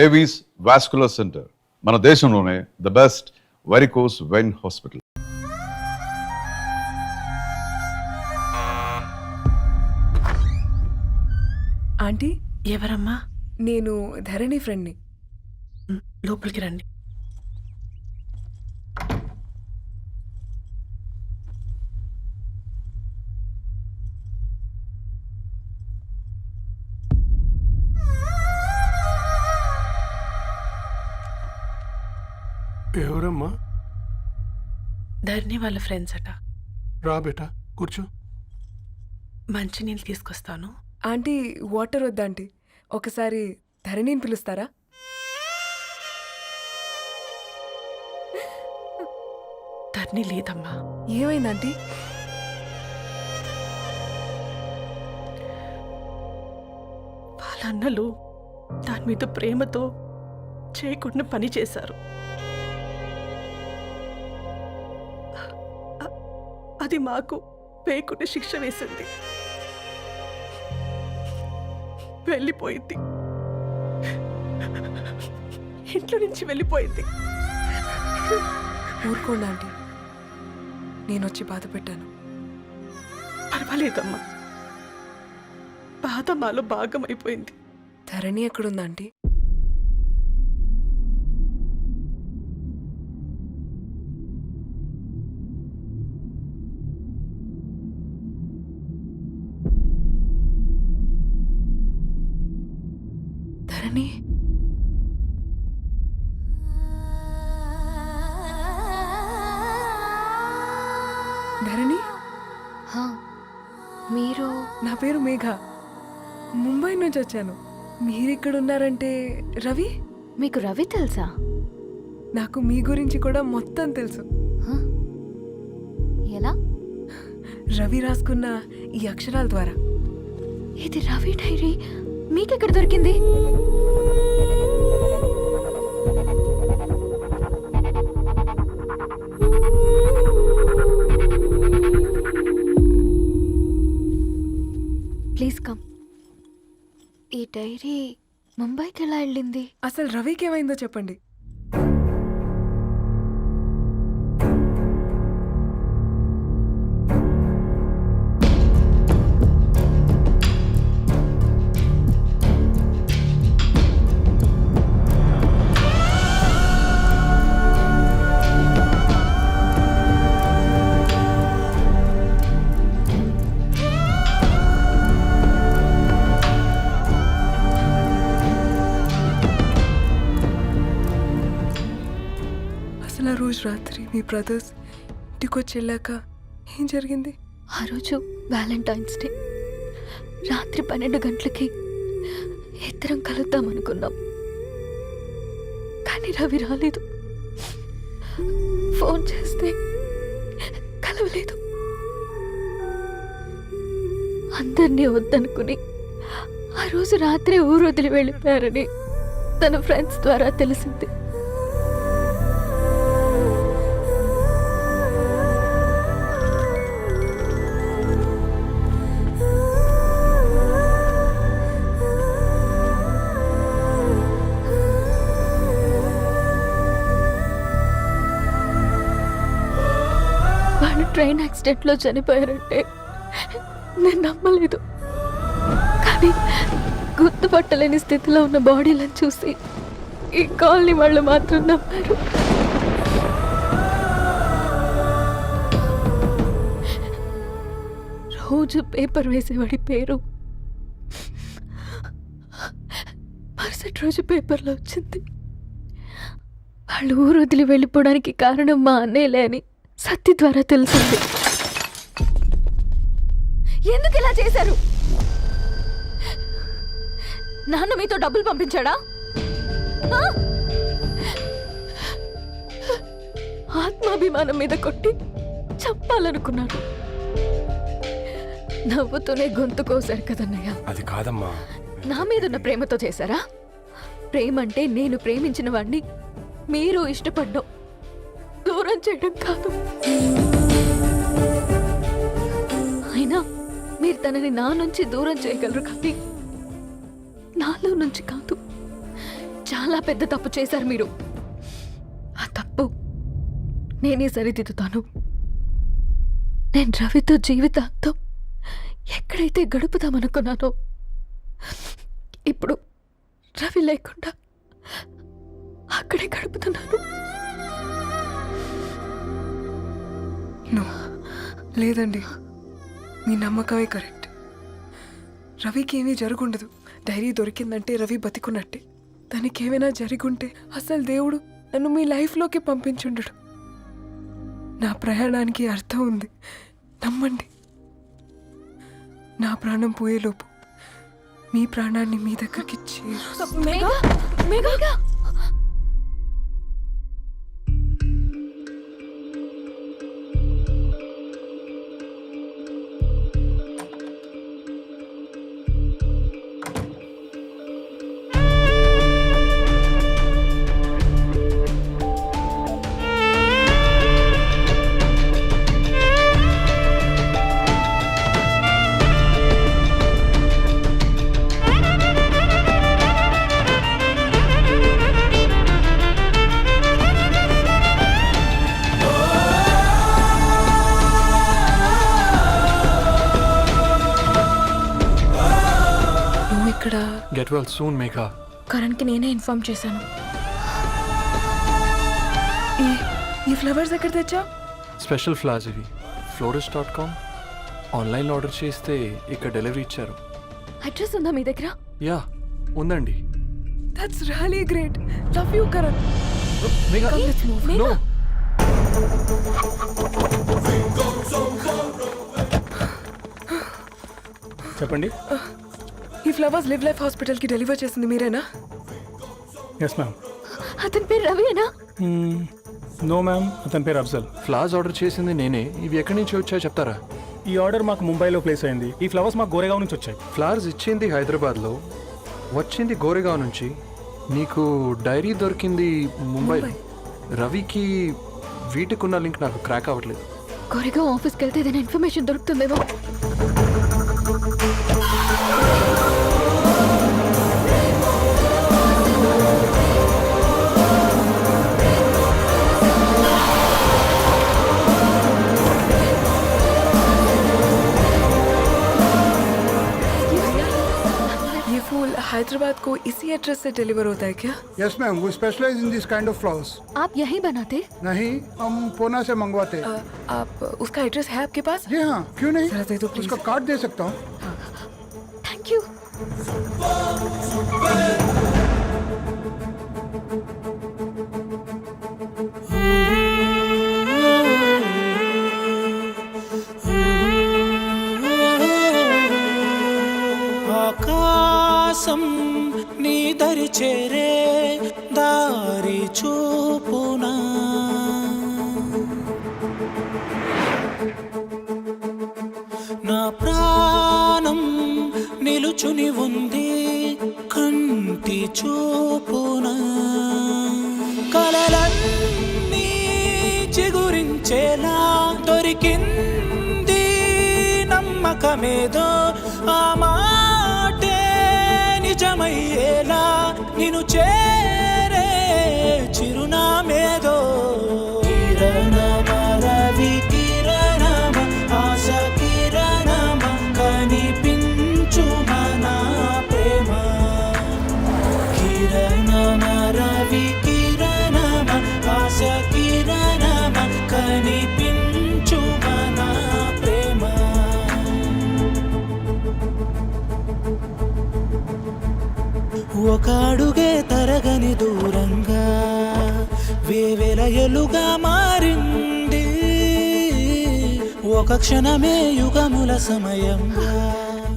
Avis vascular centre మన దేశంలోనే the best varicose vein hospital. Aunty, ఎవరమ్మా? నేను ధరణి ఫ్రెండ్ని. లోపలికి రండి. ఎవరమ్మా? ధరణి వాళ్ళ ఫ్రెండ్స్ అట. రా బేటా, కూర్చో. మంచినీళ్ళు తీసుకొస్తాను. ఆంటీ, వాటర్ వద్దా ఆంటీ? ఒకసారి ధరణిని పిలుస్తారా? ధరణి లేదమ్మా. ఏమైంది ఆంటీ? వాళ్ళ అన్నలు దాని మీద ప్రేమతో చేయకుండా పని చేశారు. అది మాకు వేయకుండా శిక్ష వేసింది. వెళ్ళిపోయింది, ఇంట్లో నుంచి వెళ్ళిపోయింది. ఊరుకోండి ఆంటీ, నేను వచ్చి బాధ పెట్టాను. పర్వాలేదమ్మా, బాధ మాలో భాగం అయిపోయింది. ధరణి ఎక్కడుందా ఆంటీ? ధరణి, ధరణి, మీరు? నా పేరు మేఘ, ముంబై నుంచి వచ్చాను. మీరిక్కడ ఉన్నారంటే రవి? మీకు రవి తెలుసా? నాకు మీ గురించి కూడా మొత్తం తెలుసు. ఎలా? రవి రాసుకున్న ఈ అక్షరాల ద్వారా. ఇది రవి డైరీ మీకెక్కడ దొరికింది? Please come. ఈ డైరీ ముంబైకి ఎలా వెళ్ళింది? అసలు రవికి ఏమైందో చెప్పండి. అసలు ఆ రోజు రాత్రి మీ బ్రదర్స్ ఇంటికొచ్చి వెళ్ళాక ఏం జరిగింది? ఆ రోజు వ్యాలంటైన్స్ డే రాత్రి 12 గంటలకి ఇద్దరం కలుద్దామనుకున్నాం, కానీ రవి రాలేదు. ఫోన్ చేస్తే కలవలేదు. అందరినీ వద్దనుకుని ఆ రోజు రాత్రి ఊరు వదిలి వెళ్ళిపోయారని తన ఫ్రెండ్స్ ద్వారా తెలిసింది. ట్రైన్ యాక్సిడెంట్లో చనిపోయారంటే నేను నమ్మలేదు, కానీ గుర్తుపట్టలేని స్థితిలో ఉన్న బాడీలను చూసి ఈ కాలనీ వాళ్ళు మాత్రం నమ్మారు. రోజు పేపర్ వేసేవాడి పేరు మరుసటి రోజు పేపర్లో వచ్చింది. వాళ్ళు ఊరు వదిలి వెళ్ళిపోవడానికి కారణం మా అన్నయ్యలే అని సత్తి ద్వారా తెలిసింది. ఎందుకు ఇలా చేశారు? నాన్న మీతో డబ్బులు పంపించాడా? ఆత్మాభిమానం మీద కొట్టి చంపాలనుకున్నాడు. నవ్వుతూనే గొంతు కోసారు కదన్నయ్య. అది కాదమ్మా. నా మీదున్న ప్రేమతో చేశారా? ప్రేమంటే నేను ప్రేమించిన వాడిని మీరు ఇష్టపడ్డం, దూరం చేయడం కాదు. అయినా మీరు తనని నా నుంచి దూరం చేయగలరు, కానీ నాలో నుంచి కాదు. చాలా పెద్ద తప్పు చేశారు మీరు. ఆ తప్పు నేనే సరిదిద్దుతాను. నేను రవితో జీవితాంతం ఎక్కడైతే గడుపుదామనుకున్నానో ఇప్పుడు రవి లేకుండా అక్కడే గడుపుతున్నాను. నో, లేదండి, మీ నమ్మకమే కరెక్ట్. రవికి ఏమీ జరుగుండదు. డైరీ దొరికిందంటే రవి బతికున్నట్టే. తనకి ఏమైనా జరుగుంటే అసలు దేవుడు నన్ను మీ లైఫ్లోకి పంపించుండడు. నా ప్రయాణానికి అర్థం ఉంది, నమ్మండి. నా ప్రాణం పోయేలోపు మీ ప్రాణాన్ని మీ దగ్గరికి మేఘా, మేఘా. నువ్వు ఇక్కడ. Get well soon Megha. కరణ్కి నేనే ఇన్ఫార్మ్ చేశాను. ఈ ఫ్లవర్స్ ఎక్కడ తెచ్చా? స్పెషల్ ఫ్లవర్స్ ఇవి. florist.com ఆన్లైన్లో ఆర్డర్ చేస్తే ఇక్కడ డెలివరీ ఇచ్చారు. అడ్రస్ ఉందా మీ దగ్గర? యా ఉందండి. That's really great. Love you Karan. Megha no. చెప్పండి. ఈ ఫ్లవర్స్ లివ్ లైఫ్ హాస్పిటల్కి డెలివర్ చేసింది మీరేనా? Yes ma'am. అతని పేరు రవియేనా? నో మ్యామ్, అతని పేరు అఫ్జల్. ఫ్లవర్స్ ఆర్డర్ చేసింది నేనే. ఇవి ఎక్కడి నుంచి వచ్చాయో చెప్తారా? ఈ ఆర్డర్ మాకు ముంబైలో ప్లేస్ అయింది. ఈ ఫ్లవర్స్ మాకు గోరేగావ్ నుంచి వచ్చాయి. ఫ్లవర్స్ ఇచ్చింది హైదరాబాద్లో, వచ్చింది గోరేగావ్ నుంచి. నీకు డైరీ దొరికింది ముంబైలో. రవికి వీటికున్న లింక్ నాకు క్రాక్ అవ్వట్లేదు. కోరిగావ్ ఆఫీస్కి వెళ్తే ఏదైనా ఇన్ఫర్మేషన్ దొరుకుతుందేమో. ये फूल हैदराबाद को इसी एड्रेस से डिलीवर होता है क्या? Yes ma'am, we specialize in this kind of flowers. आप यहीं बनाते? नहीं, हम पूना से मंगवाते हैं. आप उसका एड्रेस है आपके पास? जी हाँ, क्यों नहीं? जरा दे दो प्लीज. उसका कार्ड दे सकता हूँ. Thank you. ఆకాశం నీ దరి చేరే దారి చూపునా, నా ప్రాణం నిలుచుని ఉంది కంటి చూపునా, కలలన్నీ చిగురించేలా దొరికింది నమ్మకమేదో, ఆ మాటే నిజమయ్యేలా నిన్ను చేరే చిరునామేదో. కిరణమ రవి కిరణమ ఆశ కిరణమ కనిపించు మన ప్రేమ. కిరణమ రవి కిరణమ ఆశ కిరణమ కనిపించు మన ప్రేమ. ఒక అడుగే తరగని దూరంగా వేవేల ఎలుగా మారింది, ఒక క్షణమే యుగముల సమయంగా